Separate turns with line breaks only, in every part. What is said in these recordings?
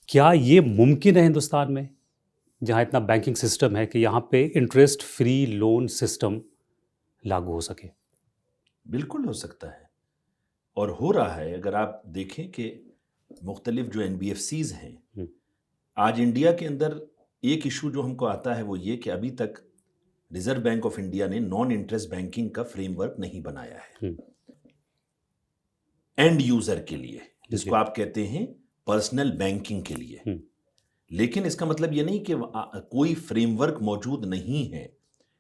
क्या ये मुमकिन है हिंदुस्तान में, जहाँ इतना बैंकिंग सिस्टम है, कि यहाँ पे इंटरेस्ट फ्री लोन सिस्टम लागू हो सके?
बिल्कुल हो सकता है और हो रहा है। अगर आप देखें कि मुख्तलिफ जो एनबीएफसीज हैं,
हम्म,
आज इंडिया के अंदर एक इशू जो हमको आता है वो ये कि अभी तक रिजर्व बैंक ऑफ इंडिया ने नॉन इंटरेस्ट बैंकिंग का फ्रेमवर्क नहीं बनाया है
हम्म,
एंड यूजर के लिए,
जी,
जिसको आप कहते हैं पर्सनल बैंकिंग के लिए।
हम्म,
लेकिन इसका मतलब ये नहीं कि कोई फ्रेमवर्क मौजूद नहीं है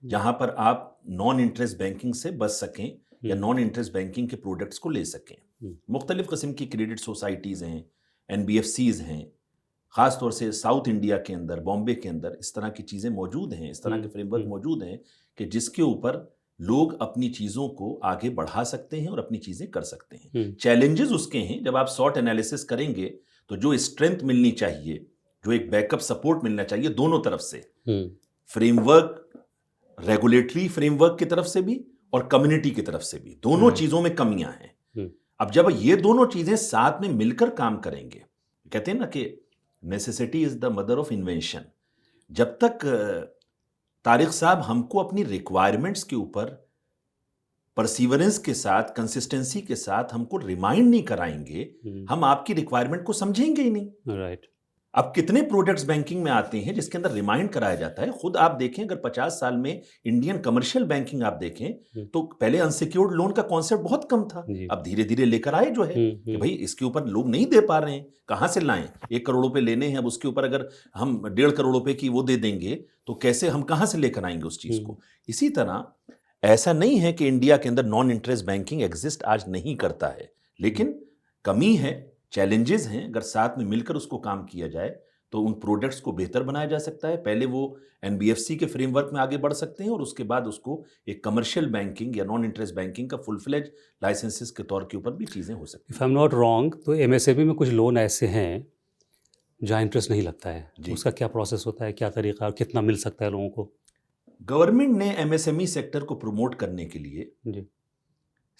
जहां पर आप नॉन इंटरेस्ट बैंकिंग से बच सकें या
हम्म,
नॉन इंटरेस्ट बैंकिंग के प्रोडक्ट्स को ले सकें।
हम्म,
मुख्तलिफ किस्म की क्रेडिट सोसाइटीज़ हैं, एनबीएफसीज हैं, ख़ास तौर से साउथ इंडिया के अंदर, बॉम्बे के अंदर इस तरह की चीज़ें मौजूद हैं, इस तरह के फ्रेमवर्क
हम्म,
मौजूद हैं कि जिसके ऊपर लोग अपनी चीज़ों को आगे बढ़ा सकते हैं और अपनी चीज़ें कर सकते हैं।
हम्म,
चैलेंजेस उसके हैं, जब आप सॉट एनालिसिस करेंगे तो जो स्ट्रेंथ मिलनी चाहिए, जो एक बैकअप सपोर्ट मिलना चाहिए दोनों तरफ से,
हम्म,
फ्रेमवर्क, रेगुलेटरी फ्रेमवर्क की तरफ से भी और कम्युनिटी की तरफ से भी, दोनों
राइट,
चीज़ों में कमियां हैं।
हम्म,
अब जब ये दोनों चीजें साथ में मिलकर काम करेंगे, कहते हैं ना कि necessity is the mother of invention. जब तक तारिक साहब हमको अपनी रिक्वायरमेंट्स के ऊपर परसीवरेंस के साथ, कंसिस्टेंसी के साथ हमको रिमाइंड नहीं कराएंगे, हम आपकी रिक्वायरमेंट को समझेंगे ही नहीं।
राइट,
अब कितने प्रोडक्ट्स बैंकिंग में आते हैं जिसके अंदर रिमाइंड कराया जाता है। खुद आप देखें, अगर 50 साल में इंडियन कमर्शियल बैंकिंग आप देखें तो पहले अनसिक्योर्ड लोन का कॉन्सेप्ट बहुत कम था।
जी,
अब धीरे धीरे लेकर आए जो है कि भाई इसके ऊपर लोग नहीं दे पा रहे हैं, कहां से लाएं। 1 करोड़ रुपए लेने हैं, अब उसके ऊपर अगर हम 1.5 करोड़ रुपए की वो दे देंगे तो कैसे, हम कहां से लेकर आएंगे उस चीज को। इसी तरह ऐसा नहीं है कि इंडिया के अंदर नॉन इंटरेस्ट बैंकिंग एग्जिस्ट आज नहीं करता है, लेकिन कमी है, चैलेंजेस हैं। अगर साथ में मिलकर उसको काम किया जाए तो उन प्रोडक्ट्स को बेहतर बनाया जा सकता है। पहले वो एनबीएफसी के फ्रेमवर्क में आगे बढ़ सकते हैं और उसके बाद उसको एक कमर्शियल बैंकिंग या नॉन इंटरेस्ट बैंकिंग का फुल फ्लेज लाइसेंसेस के तौर के ऊपर भी चीज़ें हो सकती
इफ़ आई एम
हैं।
नॉट रॉन्ग, तो एमएसएमई में कुछ लोन ऐसे हैं जहाँ इंटरेस्ट नहीं लगता है, तो
जी,
उसका क्या प्रोसेस होता है, क्या तरीका है और कितना मिल सकता है लोगों को?
गवर्नमेंट ने एमएसएमई सेक्टर को प्रमोट करने के लिए
जी,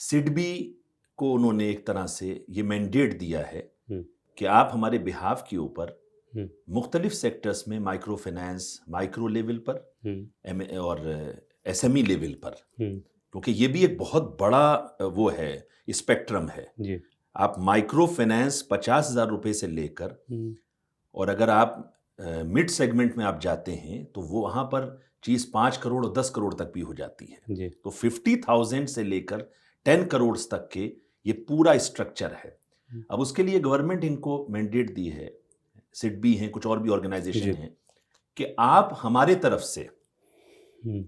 सिडबी को उन्होंने एक तरह से ये मैंडेट दिया है
हम्म,
कि आप हमारे बिहाफ के ऊपर
हम्म,
मुख्तलिफ सेक्टर्स में माइक्रो फाइनेंस, माइक्रो लेवल पर
हम्म,
और एसएमई लेवल पर,
हम्म,
क्योंकि ये भी एक बहुत बड़ा वो है, स्पेक्ट्रम है।
जी,
आप माइक्रो फाइनेंस 50,000 रुपए से लेकर,
हम्म,
और अगर आप मिड सेगमेंट में आप जाते हैं तो वो वहाँ पर चीज़ 5 करोड़ और 10 करोड़ तक भी हो जाती है।
जी,
तो 50,000 से लेकर 10 करोड़ तक के ये पूरा स्ट्रक्चर है।
हम्म,
अब उसके लिए गवर्नमेंट इनको मैंडेट दी है, सिडबी हैं, कुछ और भी ऑर्गेनाइजेशन
जी,
हैं, कि आप हमारे तरफ से
हम्म,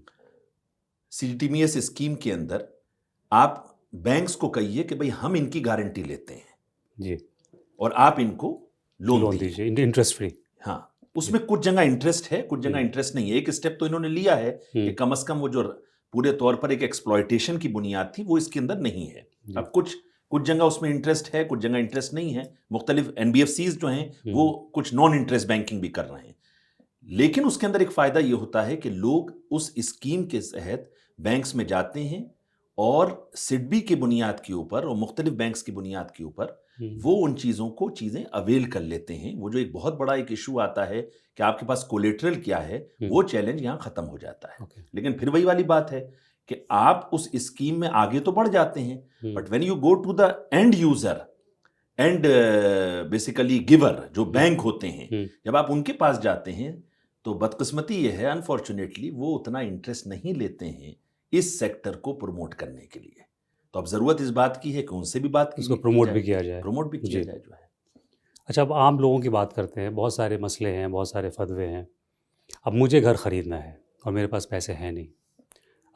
सीटीमीएस स्कीम के अंदर आप बैंक्स को कहिए कि भाई हम इनकी गारंटी लेते हैं
जी,
और आप इनको लोन
लोन
दिए।
दीजिए इंटरेस्ट फ्री।
हाँ,
जी,
उसमें कुछ जगह इंटरेस्ट है, कुछ जगह
हम्म,
इंटरेस्ट नहीं है। एक स्टेप तो इन्होंने लिया है कि
हम्म,
कम से कम वो जो पूरे तौर पर एक एक्सप्लॉयटेशन की बुनियाद थी वो इसके अंदर नहीं है।
जी,
अब कुछ कुछ जगह उसमें इंटरेस्ट है, कुछ जगह इंटरेस्ट नहीं है। मुख्तलिफ एनबीएफसीज जो हैं वो कुछ नॉन इंटरेस्ट बैंकिंग भी कर रहे हैं। लेकिन उसके अंदर एक फायदा ये होता है कि लोग उस स्कीम के तहत बैंक्स में जाते हैं और सिडबी की बुनियाद के ऊपर और मुख्तलिफ बैंक्स की बुनियाद के ऊपर
हम्म,
वो उन चीज़ों को चीज़ें अवेल कर लेते हैं। वो जो एक बहुत बड़ा एक इशू आता है कि आपके पास कोलेटरल क्या है, वो चैलेंज यहाँ ख़त्म हो जाता है।
ओके,
लेकिन फिर वही वाली बात है कि आप उस स्कीम में आगे तो बढ़ जाते हैं, but when you go to the end user and basically giver, जो बैंक होते हैं, जब आप उनके पास जाते हैं तो बदकिस्मती ये है, अनफॉर्चुनेटली वो उतना इंटरेस्ट नहीं लेते हैं इस सेक्टर को प्रमोट करने के लिए। तो अब ज़रूरत इस बात की है कि उनसे भी बात
उसको
की
प्रमोट भी
जाए,
किया जाए।
प्रमोट भी किया
जी,
जाए जो है।
अच्छा, अब आम लोगों की बात करते हैं। बहुत सारे मसले हैं, बहुत सारे फतवे हैं। अब मुझे घर ख़रीदना है और मेरे पास पैसे हैं नहीं।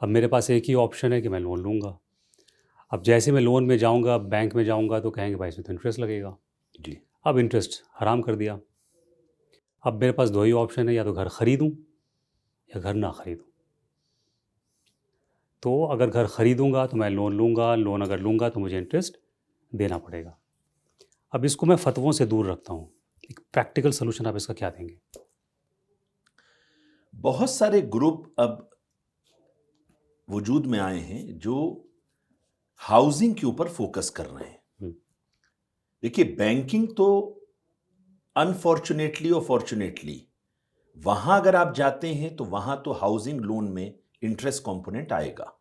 अब मेरे पास एक ही ऑप्शन है कि मैं लोन लूँगा। अब जैसे मैं लोन में जाऊँगा, बैंक में जाऊँगा, तो कहेंगे भाई इसमें तो इंटरेस्ट लगेगा।
जी,
अब इंटरेस्ट हराम कर दिया। अब मेरे पास दो ही ऑप्शन है, या तो घर ख़रीदूँ या घर ना ख़रीदूँ। तो अगर घर ख़रीदूँगा तो मैं लोन लूँगा, लोन अगर लूँगा तो मुझे इंटरेस्ट देना पड़ेगा। अब इसको मैं फ़तवों से दूर रखता हूँ। एक प्रैक्टिकल सॉल्यूशन आप इसका क्या देंगे?
बहुत सारे ग्रुप अब वजूद में आए हैं जो हाउसिंग के ऊपर फोकस कर रहे हैं।
हुँ,
देखिए, बैंकिंग तो अनफॉर्चुनेटली और फॉर्चुनेटली वहां अगर आप जाते हैं तो वहां तो हाउसिंग लोन में इंटरेस्ट कंपोनेंट आएगा,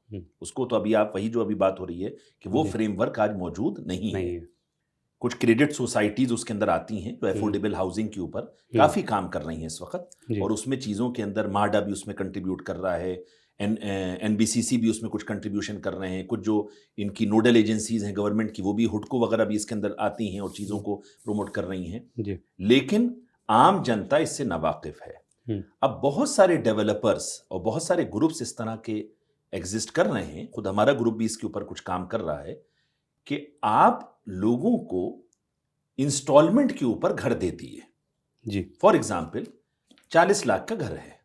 उसको तो अभी आप वही जो अभी बात हो रही है कि वो फ्रेमवर्क आज मौजूद नहीं है। कुछ क्रेडिट सोसाइटीज उसके अंदर आती हैं जो अफोर्डेबल हाउसिंग के ऊपर काफी काम कर रही हैं इस वक्त, और उसमें चीजों के अंदर माडा भी उसमें कंट्रीब्यूट कर रहा है, एनबीसीसी भी उसमें कुछ कंट्रीब्यूशन कर रहे हैं, कुछ जो इनकी नोडल एजेंसीज हैं गवर्नमेंट की वो भी हुडको वगैरह भी इसके अंदर आती हैं और चीज़ों को प्रमोट कर रही हैं, लेकिन आम जनता इससे नावाकिफ है। अब बहुत सारे डेवलपर्स और बहुत सारे ग्रुप्स इस तरह के एग्जिस्ट कर रहे हैं, खुद हमारा ग्रुप भी इसके ऊपर कुछ काम कर रहा है कि आप लोगों को इंस्टॉलमेंट के ऊपर घर दे दिए जी। फॉर एग्जाम्पल 40 लाख का घर है,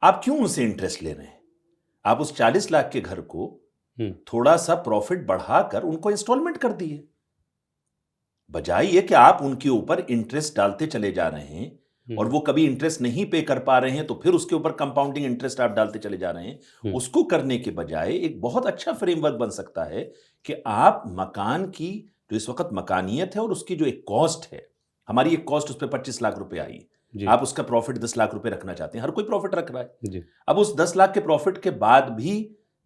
आप क्यों उनसे इंटरेस्ट ले रहे हैं? आप उस 40 लाख के घर को थोड़ा सा प्रॉफिट बढ़ाकर उनको इंस्टॉलमेंट कर दिए, बजाय ये कि आप उनके ऊपर इंटरेस्ट डालते चले जा रहे हैं और वो कभी इंटरेस्ट नहीं पे कर पा रहे हैं तो फिर उसके ऊपर कंपाउंडिंग इंटरेस्ट आप डालते चले जा रहे हैं। उसको करने के बजाय एक बहुत अच्छा फ्रेमवर्क बन सकता है कि आप मकान की जो इस वक्त मकानियत है और उसकी जो एक कॉस्ट है, हमारी एक कॉस्ट उस पर 25 लाख रुपए आई, आप उसका प्रॉफिट 10 लाख रुपए रखना चाहते हैं, हर कोई प्रॉफिट रख रहा है। अब उस 10 लाख के प्रॉफिट के बाद भी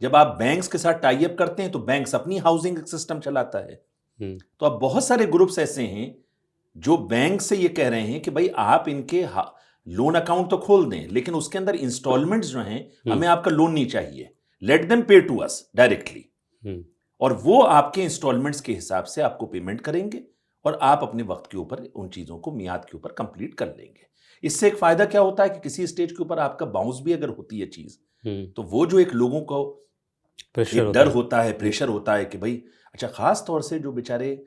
जब आप बैंक्स के साथ टाई अप करते हैं तो बैंक्स अपनी हाउसिंग सिस्टम चलाता है। तो अब बहुत सारे ग्रुप्स ऐसे हैं जो बैंक से ये कह रहे हैं कि भाई आप इनके लोन अकाउंट तो खोल दें, लेकिन उसके अंदर इंस्टॉलमेंट्स जो हैं हमें आपका लोन नहीं चाहिए, लेट देम पे टू अस डायरेक्टली, और वो आपके इंस्टॉलमेंट्स के हिसाब से आपको पेमेंट करेंगे और आप अपने वक्त के ऊपर उन चीज़ों को मियाद के ऊपर कंप्लीट कर लेंगे। इससे एक फायदा क्या होता है कि किसी स्टेज के ऊपर आपका बाउंस भी अगर होती है चीज़, तो वो जो एक लोगों को एक डर होता है, प्रेशर होता है कि भाई अच्छा, खास तौर से जो बेचारे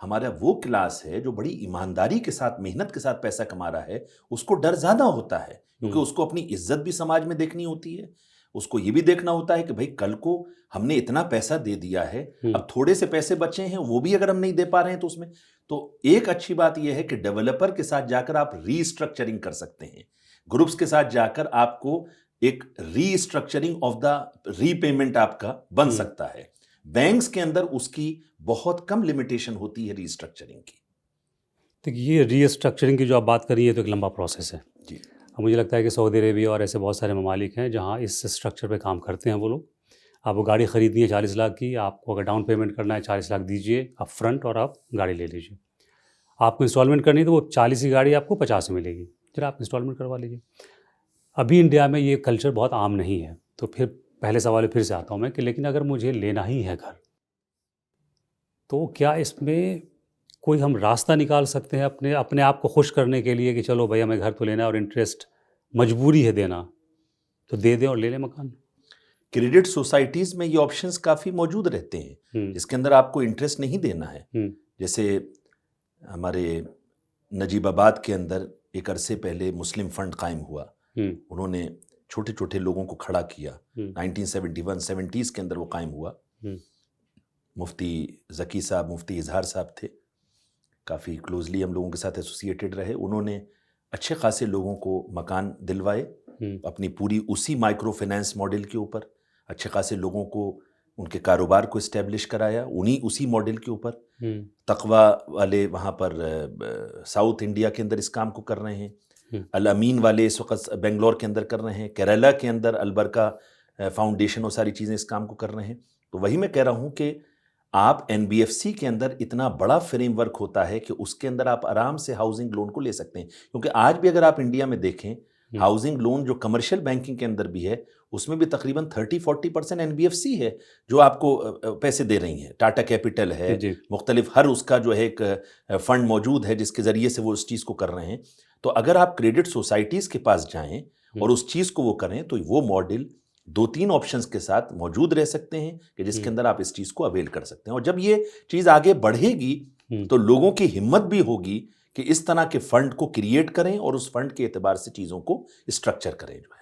हमारा वो क्लास है जो बड़ी ईमानदारी के साथ मेहनत के साथ पैसा कमा रहा है, उसको डर ज़्यादा होता है क्योंकि उसको अपनी इज्जत भी समाज में देखनी होती है, उसको ये भी देखना होता है कि भाई कल को हमने इतना पैसा दे दिया है, अब थोड़े से पैसे बचे हैं वो भी अगर हम नहीं दे पा रहे हैं तो उसमें तो एक अच्छी बात यह है कि डेवलपर के साथ जाकर आप रीस्ट्रक्चरिंग कर सकते हैं, ग्रुप्स के साथ जाकर आपको एक रीस्ट्रक्चरिंग ऑफ द रीपेमेंट आपका बन सकता है। बैंक्स के अंदर उसकी बहुत कम लिमिटेशन होती है रीस्ट्रक्चरिंग की।
तो ये रीस्ट्रक्चरिंग की जो आप बात करिए तो एक लंबा प्रोसेस है जी। अब मुझे लगता है कि सऊदी अरेबिया और ऐसे बहुत सारे ममालिक हैं जहाँ इस स्ट्रक्चर पे काम करते हैं वो लोग। आपको गाड़ी ख़रीदनी है 40 लाख की, आपको अगर डाउन पेमेंट करना है 40 लाख दीजिए अप फ्रंट और आप गाड़ी ले लीजिए। आपको इंस्टॉलमेंट करनी है तो वो 40 की गाड़ी आपको 50 में मिलेगी, फिर आप इंस्टॉलमेंट करवा लीजिए। अभी इंडिया में ये कल्चर बहुत आम नहीं है। तो फिर पहले सवाल फिर से आता हूँ मैं कि लेकिन अगर मुझे लेना ही है घर, तो क्या इसमें कोई हम रास्ता निकाल सकते हैं अपने आप को खुश करने के लिए कि चलो भाई हमें घर तो लेना है और इंटरेस्ट मजबूरी है देना, तो दे दें और ले लें मकान?
क्रेडिट सोसाइटीज़ में ये ऑप्शंस काफ़ी मौजूद रहते हैं जिसके अंदर आपको इंटरेस्ट नहीं देना है। जैसे हमारे नजीबाबाद के अंदर एक अरसे पहले मुस्लिम फंड कायम हुआ, उन्होंने छोटे छोटे लोगों को खड़ा किया, 1971-70s के अंदर वो कायम हुआ। मुफ्ती ज़की साहब, मुफ्ती इजहार साहब थे, काफ़ी क्लोजली हम लोगों के साथ एसोसिएटेड रहे। उन्होंने अच्छे खासे लोगों को मकान दिलवाए अपनी पूरी उसी माइक्रो फाइनेंस मॉडल के ऊपर, अच्छे खासे लोगों को उनके कारोबार को इस्टेब्लिश कराया उसी मॉडल के ऊपर। तकवा वाले वहाँ पर साउथ इंडिया के अंदर इस काम को कर रहे हैं, अल अमीन वाले इस वक्त बेंगलोर के अंदर कर रहे हैं, केरला के अंदर अलबरका फाउंडेशन और सारी चीज़ें इस काम को कर रहे हैं। तो वही मैं कह रहा हूँ कि आप NBFC के अंदर इतना बड़ा फ्रेमवर्क होता है कि उसके अंदर आप आराम से हाउसिंग लोन को ले सकते हैं, क्योंकि आज भी अगर आप इंडिया में देखें हाउसिंग लोन जो कमर्शियल बैंकिंग के अंदर भी है उसमें भी तकरीबन 30-40% NBFC है जो आपको पैसे दे रही हैं। टाटा कैपिटल है, मुख्तलिफ हर उसका जो है एक फ़ंड मौजूद है जिसके ज़रिए से वो उस चीज़ को कर रहे हैं। तो अगर आप क्रेडिट सोसाइटीज़ के पास जाएं और उस चीज़ को वो करें तो वो मॉडल 2-3 ऑप्शंस के साथ मौजूद रह सकते हैं कि जिसके अंदर आप इस चीज़ को अवेल कर सकते हैं। और जब ये चीज़ आगे बढ़ेगी तो लोगों की हिम्मत भी होगी कि इस तरह के फ़ंड को क्रिएट करें और उस फंड के एतबार से चीज़ों को स्ट्रक्चर करें जो है।